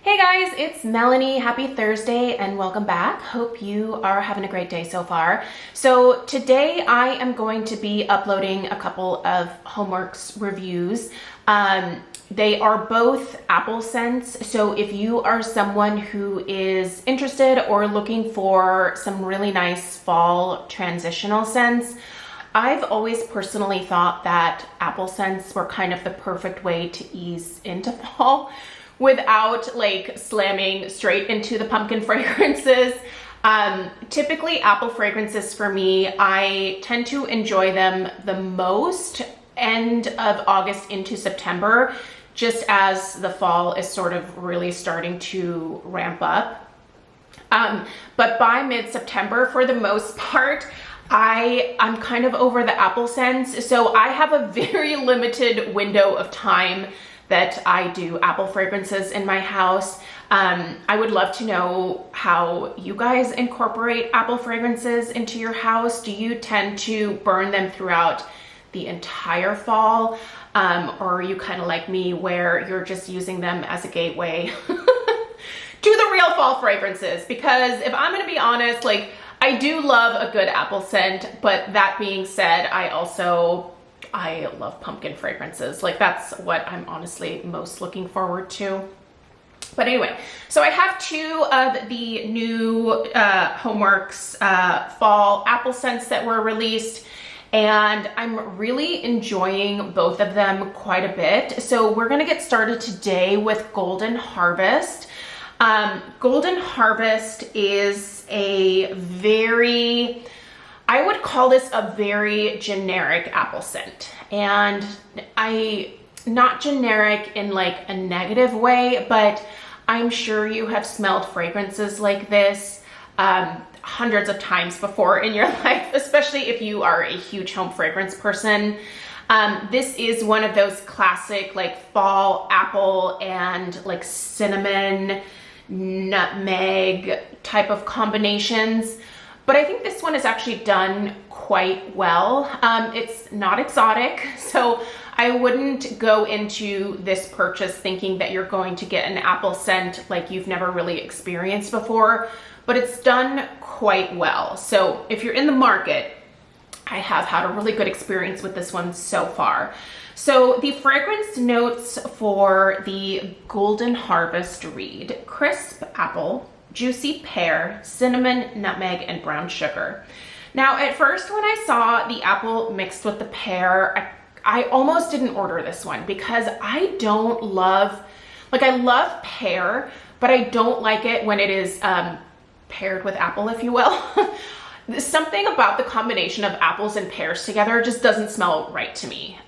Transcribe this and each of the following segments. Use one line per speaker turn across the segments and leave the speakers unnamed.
Hey guys, it's Melanie. Happy Thursday and welcome back. Hope you are having a great day so far. So today I am going to be uploading a couple of HomeWorx reviews. They are both Apple scents. So if you are someone who is interested or looking for some really nice fall transitional scents, I've always personally thought that Apple scents were kind of the perfect way to ease into fall without like slamming straight into the pumpkin fragrances. Typically apple fragrances for me, I tend to enjoy them the most end of August into September, just as the fall is sort of really starting to ramp up. But by mid-September, for the most part, I'm kind of over the apple scents. So I have a very limited window of time that I do apple fragrances in my house. I would love to know how you guys incorporate apple fragrances into your house. Do you tend to burn them throughout the entire fall? Or are you kind of like me where you're just using them as a gateway to the real fall fragrances? Because if I'm gonna be honest, like I do love a good apple scent, but that being said, I love pumpkin fragrances. Like that's what I'm honestly most looking forward to. But anyway, so I have two of the new HomeWorx fall apple scents that were released, and I'm really enjoying both of them quite a bit. So we're gonna get started today with Golden Harvest. Golden Harvest is I would call this a very generic apple scent. And not generic in like a negative way, but I'm sure you have smelled fragrances like this hundreds of times before in your life, especially if you are a huge home fragrance person. This is one of those classic like fall apple and like cinnamon, nutmeg type of combinations. But I think this one is actually done quite well. It's not exotic, so I wouldn't go into this purchase thinking that you're going to get an apple scent like you've never really experienced before, but it's done quite well. So if you're in the market, I have had a really good experience with this one so far. So the fragrance notes for the Golden Harvest read: crisp apple, juicy pear, cinnamon, nutmeg, and brown sugar. Now, at first when I saw the apple mixed with the pear, I almost didn't order this one because I love pear, but I don't like it when it is paired with apple, if you will. Something about the combination of apples and pears together just doesn't smell right to me.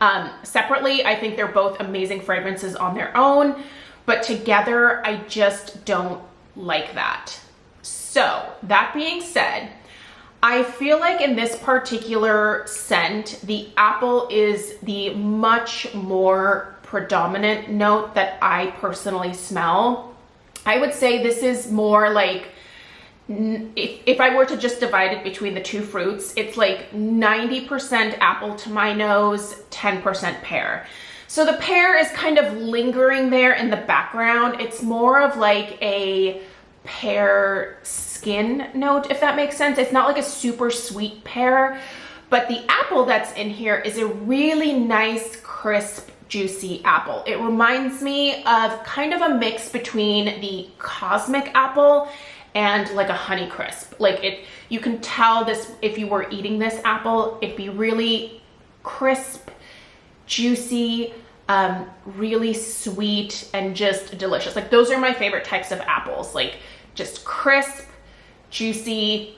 Separately, I think they're both amazing fragrances on their own, but together, I just don't like that. So that being said, I feel like in this particular scent, the apple is the much more predominant note that I personally smell. I would say this is more like, if I were to just divide it between the two fruits, it's like 90% apple to my nose, 10% pear. So the pear is kind of lingering there in the background. It's more of like a pear skin note, if that makes sense. It's not like a super sweet pear, but the apple that's in here is a really nice, crisp, juicy apple. It reminds me of kind of a mix between the Cosmic apple and like a Honeycrisp. Like you can tell this, if you were eating this apple, it'd be really crisp, juicy, really sweet, and just delicious. Like those are my favorite types of apples, like just crisp, juicy,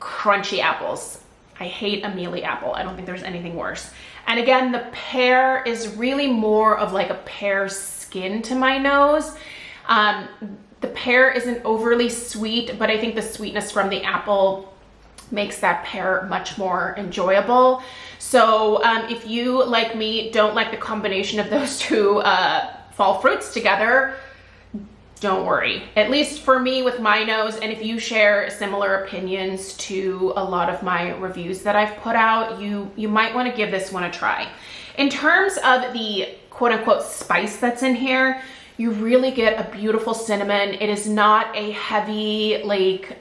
crunchy apples. I hate a mealy apple. I don't think there's anything worse. And again, the pear is really more of like a pear skin to my nose. The pear isn't overly sweet, but I think the sweetness from the apple makes that pear much more enjoyable. So if you, like me, don't like the combination of those two fall fruits together, don't worry. At least for me with my nose, and if you share similar opinions to a lot of my reviews that I've put out, you might want to give this one a try. In terms of the quote unquote spice that's in here, you really get a beautiful cinnamon. It is not a heavy, like,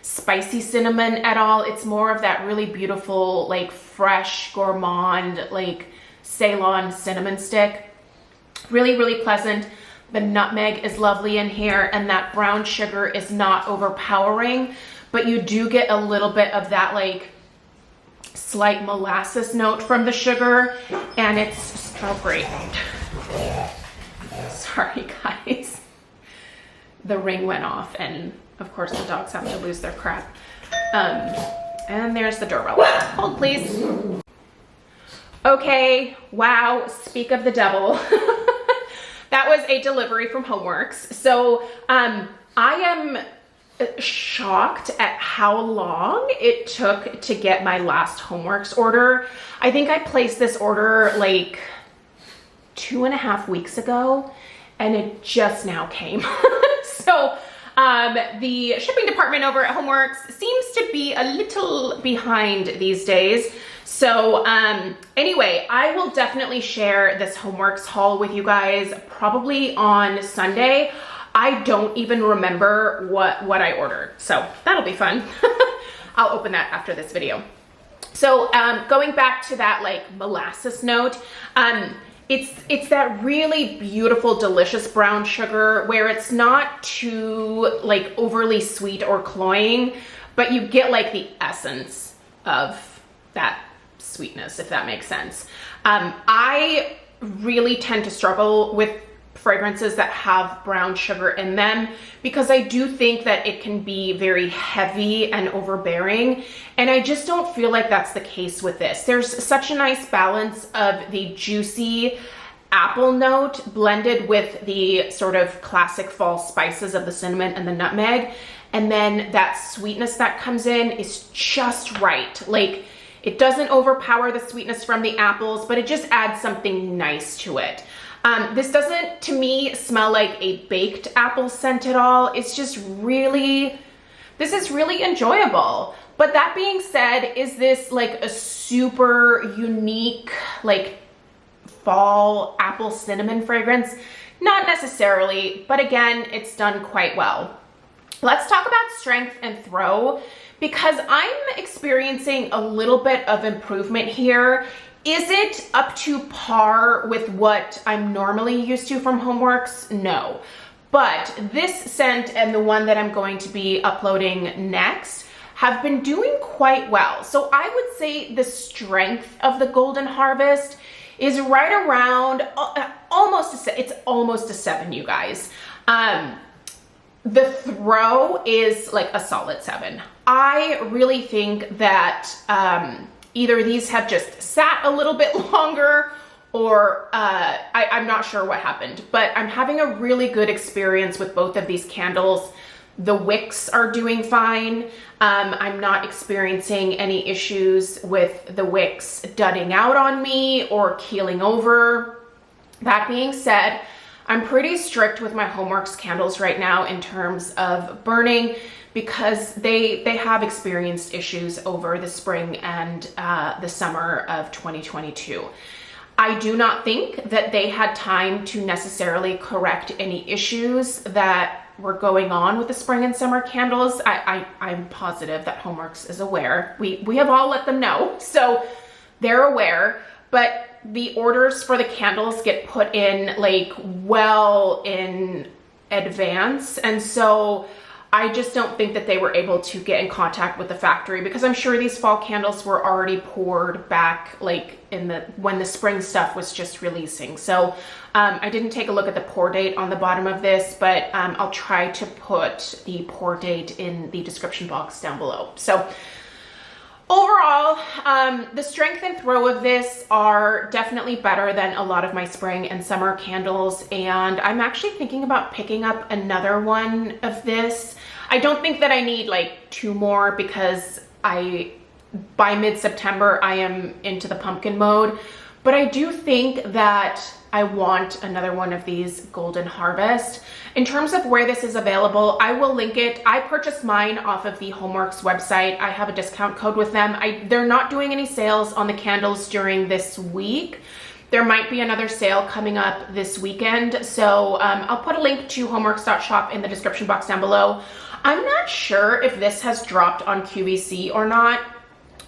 spicy cinnamon at all. It's more of that really beautiful, like, fresh, gourmand, like, Ceylon cinnamon stick. Really, really pleasant. The nutmeg is lovely in here, and that brown sugar is not overpowering, but you do get a little bit of that, like, slight molasses note from the sugar, and it's so great. Sorry, guys. The ring went off, and of course the dogs have to lose their crap. And there's the doorbell. Hold, please. Okay, wow, speak of the devil. That was a delivery from HomeWorx. So I am shocked at how long it took to get my last HomeWorx order. I think I placed this order like 2.5 weeks ago, and it just now came. So the shipping department over at HomeWorx seems to be a little behind these days. So anyway, I will definitely share this HomeWorx haul with you guys probably on Sunday. I don't even remember what I ordered, so that'll be fun. I'll open that after this video. So going back to that, like, molasses note, it's that really beautiful, delicious brown sugar where it's not too, like, overly sweet or cloying, but you get, like, the essence of that sweetness, if that makes sense. I really tend to struggle with fragrances that have brown sugar in them because I do think that it can be very heavy and overbearing, and I just don't feel like that's the case with this. There's such a nice balance of the juicy apple note blended with the sort of classic fall spices of the cinnamon and the nutmeg, and then that sweetness that comes in is just right. Like, it doesn't overpower the sweetness from the apples, but it just adds something nice to it. This doesn't, to me, smell like a baked apple scent at all. It's just really, this is really enjoyable. But that being said, is this like a super unique, like, fall apple cinnamon fragrance? Not necessarily, but again, it's done quite well. Let's talk about strength and throw, because I'm experiencing a little bit of improvement here. Is it up to par with what I'm normally used to from HomeWorx? No. But this scent and the one that I'm going to be uploading next have been doing quite well. So I would say the strength of the Golden Harvest is right around it's almost a 7, you guys. The throw is like a solid 7. I really think that either these have just sat a little bit longer, or I'm not sure what happened, but I'm having a really good experience with both of these candles. The wicks are doing fine. I'm not experiencing any issues with the wicks dudding out on me or keeling over. That being said, I'm pretty strict with my HomeWorx candles right now in terms of burning, because they have experienced issues over the spring and the summer of 2022. I do not think that they had time to necessarily correct any issues that were going on with the spring and summer candles. I'm positive that HomeWorx is aware. We have all let them know, so they're aware, but the orders for the candles get put in like well in advance, and so I just don't think that they were able to get in contact with the factory, because I'm sure these fall candles were already poured back like when the spring stuff was just releasing. So I didn't take a look at the pour date on the bottom of this, but I'll try to put the pour date in the description box down below. So overall, the strength and throw of this are definitely better than a lot of my spring and summer candles, and I'm actually thinking about picking up another one of this. I don't think that I need like 2 more, because by mid-September I am into the pumpkin mode, but I do think that I want another one of these Golden Harvest. In terms of where this is available, I will link it. I purchased mine off of the HomeWorx website. I have a discount code with them. They're not doing any sales on the candles during this week, There might be another sale coming up this weekend. So I'll put a link to HomeWorx.Shop in the description box down below. I'm not sure if this has dropped on QVC or not.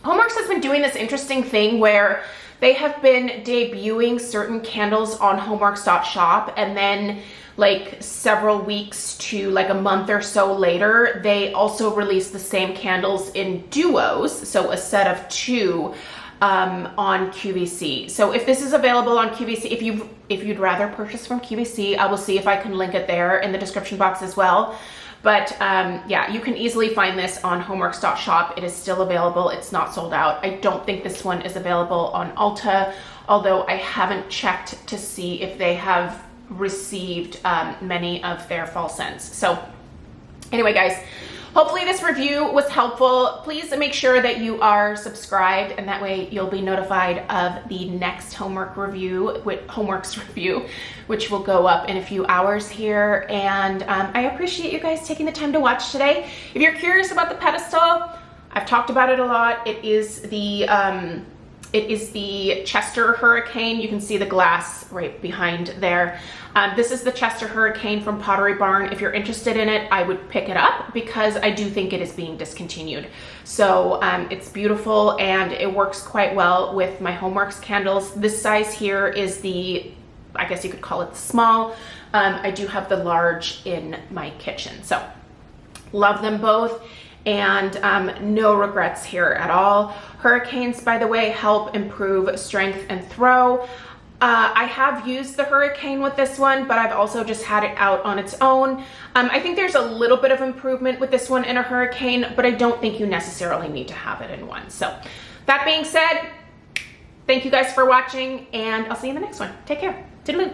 HomeWorx has been doing this interesting thing where they have been debuting certain candles on HomeWorx.Shop, and then like several weeks to like a month or so later, they also release the same candles in duos, so a set of 2 on QVC. So if this is available on QVC, if you'd rather purchase from QVC, I will see if I can link it there in the description box as well. But yeah, you can easily find this on HomeWorx.Shop. It is still available. It's not sold out. I don't think this one is available on Ulta, although I haven't checked to see if they have received many of their fall scents. So anyway, guys, hopefully this review was helpful. Please make sure that you are subscribed, and that way you'll be notified of the next HomeWorx review, which will go up in a few hours here. And I appreciate you guys taking the time to watch today. If you're curious about the pedestal, I've talked about it a lot. It is the Chester Hurricane. You can see the glass right behind there. This is the Chester Hurricane from Pottery Barn. If you're interested in it, I would pick it up because I do think it is being discontinued. So it's beautiful and it works quite well with my HomeWorx candles. This size here is the, I guess you could call it the small. I do have the large in my kitchen. So love them both, and no regrets here at all. Hurricanes, by the way, help improve strength and throw. I have used the Hurricane with this one, but I've also just had it out on its own. I think there's a little bit of improvement with this one in a Hurricane, but I don't think you necessarily need to have it in one. So that being said, thank you guys for watching, and I'll see you in the next one. Take care. Toodaloo.